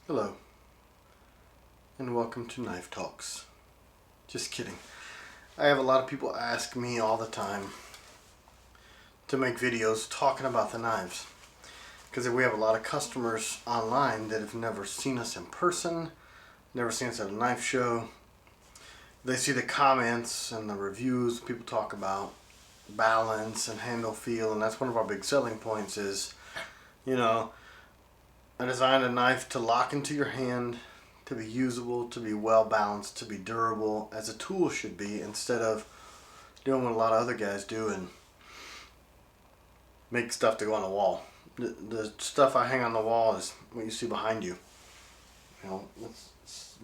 Hello, and welcome to Knife Talks. Just kidding. I have a lot of people ask me all the time to make videos talking about the knives. Because we have a lot of customers online that have never seen us in person, never seen us at a knife show. They see the comments and the reviews, people talk about balance and handle feel, and that's one of our big selling points is, I designed a knife to lock into your hand, to be usable, to be well balanced, to be durable, as a tool should be, instead of doing what a lot of other guys do and make stuff to go on the wall. The stuff I hang on the wall is what you see behind you.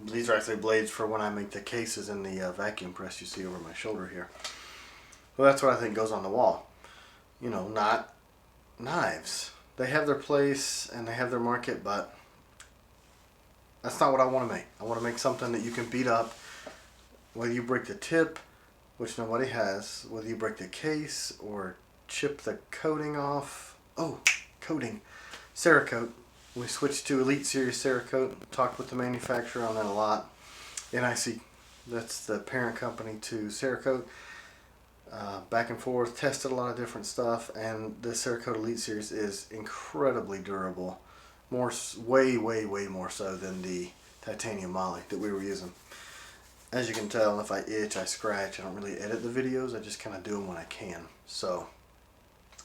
These are actually blades for when I make the cases in the vacuum press you see over my shoulder here. Well, that's what I think goes on the wall. Not knives. They have their place and they have their market, but that's not what I want to make. I want to make something that you can beat up, whether you break the tip, which nobody has, whether you break the case or chip the coating off. Oh, coating. Cerakote. We switched to Elite Series Cerakote. Talked with the manufacturer on that a lot. NIC. That's the parent company to Cerakote. Back and forth, tested a lot of different stuff, and the Cerakote Elite Series is incredibly durable. Way more so than the titanium moly that we were using. As you can tell, if I itch, I scratch. I don't really edit the videos. I just kind of do them when I can. So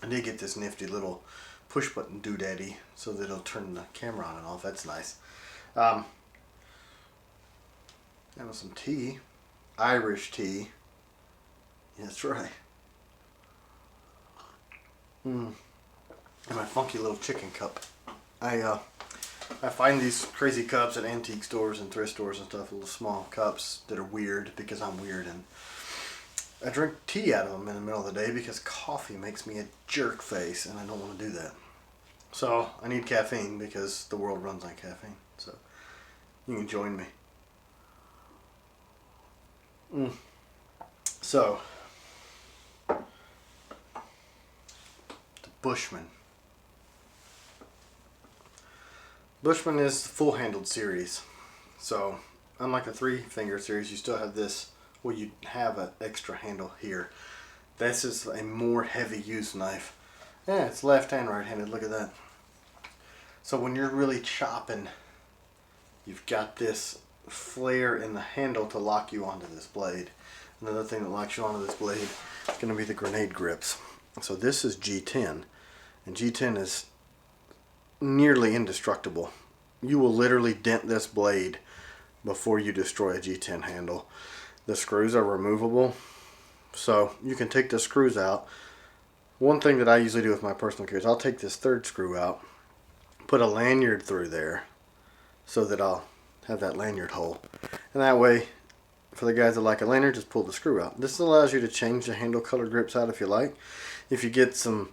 I did get this nifty little push button doodaddy so that it'll turn the camera on and off. That's nice. And with some tea, Irish tea. Yeah, that's right. And my funky little chicken cup. I find these crazy cups at antique stores and thrift stores and stuff, little small cups that are weird because I'm weird, and I drink tea out of them in the middle of the day because coffee makes me a jerk face and I don't want to do that. So I need caffeine because the world runs on caffeine. So you can join me. So the Bushman. Bushman is the full-handled series. So unlike the 3-finger series, you still have this where you have an extra handle here. This is a more heavy use knife. Yeah, it's left and right-handed. Look at that. So when you're really chopping, you've got this flare in the handle to lock you onto this blade. Another thing that locks you onto this blade is going to be the grenade grips. So this is G10, and G10 is nearly indestructible. You will literally dent this blade before you destroy a G10 handle. The screws are removable, so you can take the screws out. One thing that I usually do with my personal care is I'll take this third screw out, put a lanyard through there so that I'll have that lanyard hole, and that way for the guys that like a lanyard, just pull the screw out. This allows you to change the handle color grips out if you like. If you get some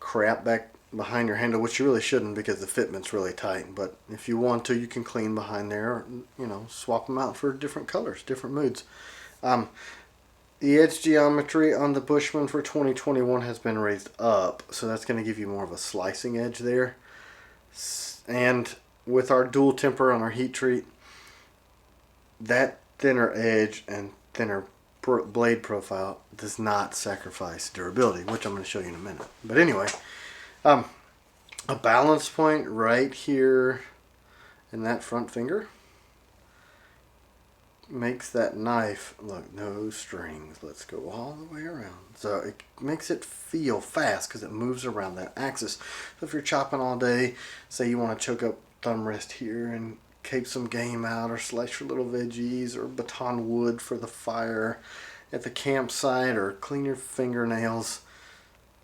crap back behind your handle, which you really shouldn't because the fitment's really tight, but if you want to, you can clean behind there, or, swap them out for different colors, different moods. The edge geometry on the Bushman for 2021 has been raised up, so that's going to give you more of a slicing edge there. And with our dual temper on our heat treat, that thinner edge and thinner blade profile does not sacrifice durability, which I'm going to show you in a minute. But anyway, a balance point right here in that front finger makes that knife look no strings. Let's go all the way around. So it makes it feel fast because it moves around that axis. So if you're chopping all day, say you want to choke up thumb rest here and cape some game out, or slice your little veggies, or baton wood for the fire at the campsite, or clean your fingernails,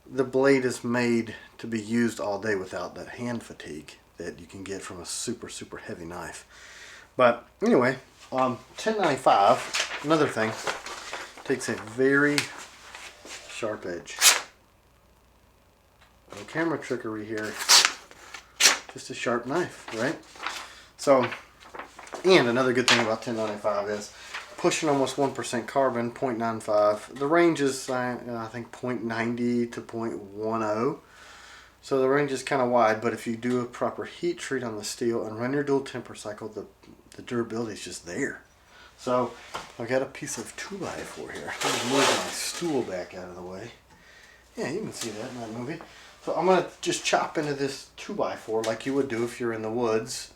the blade is made to be used all day without that hand fatigue that you can get from a super heavy knife. But anyway, 1095, another thing, takes a very sharp edge. No camera trickery here, just a sharp knife, right? So, and another good thing about 1095 is pushing almost 1% carbon, 0.95. The range is, I think, 0.90 to 0.10. So the range is kind of wide, but if you do a proper heat treat on the steel and run your dual temper cycle, the durability is just there. So I've got a piece of 2x4 here. I'm just moving my stool back out of the way. Yeah, you can see that in that movie. So I'm going to just chop into this 2x4 like you would do if you're in the woods.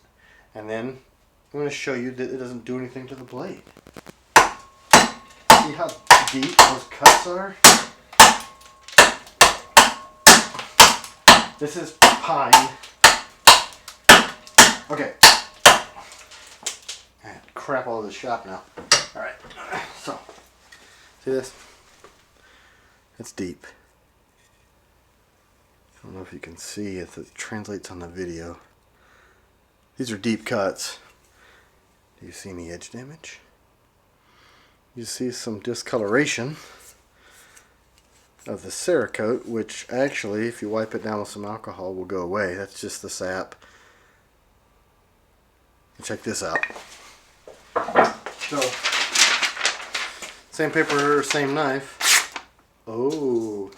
And then I'm going to show you that it doesn't do anything to the blade. See how deep those cuts are? This is pine. Okay. Crap all over the shop now. Alright. So, see this? It's deep. I don't know if you can see if it translates on the video. These are deep cuts. Do you see any edge damage? You see some discoloration of the Cerakote, which actually, if you wipe it down with some alcohol, will go away. That's just the sap. Check this out. So, same paper, same knife. Oh,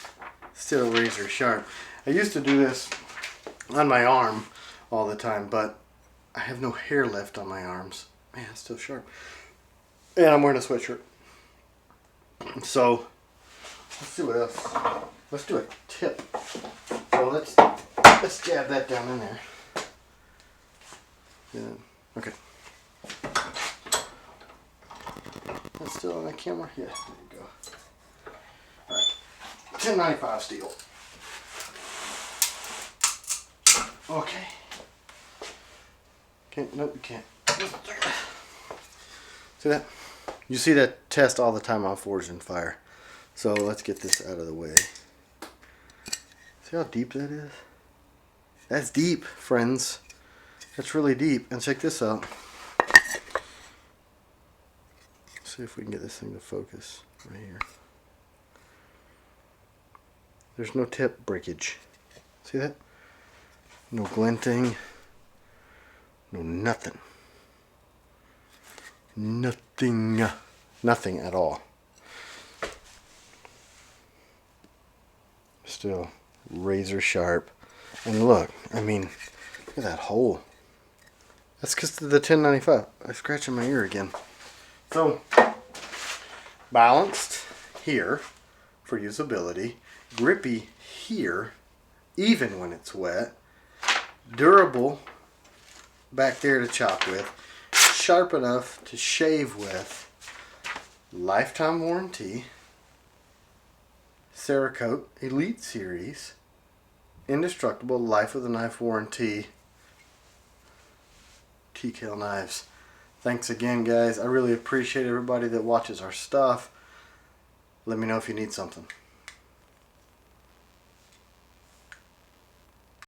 still razor sharp. I used to do this on my arm all the time, but I have no hair left on my arms. Man, it's still sharp. And I'm wearing a sweatshirt. So, let's see what else. Let's do a tip. So let's jab that down in there. Yeah. Okay. That's still on the camera? Yeah, there you go. Alright. 1095 steel. Okay. Nope, you can't. See that? You see that test all the time on Forged in Fire. So let's get this out of the way. See how deep that is? That's deep, friends. That's really deep. And check this out. See if we can get this thing to focus right here. There's no tip breakage. See that? No glinting. No nothing. Nothing. Nothing at all. Still razor sharp. And look, I mean, look at that hole. That's because of the 1095. I'm scratching my ear again. So, balanced here for usability. Grippy here, even when it's wet. Durable back there to chop with. Sharp enough to shave with. Lifetime warranty. Cerakote Elite Series. Indestructible Life of the Knife warranty. TKL knives. Thanks again, guys. I really appreciate everybody that watches our stuff. Let me know if you need something.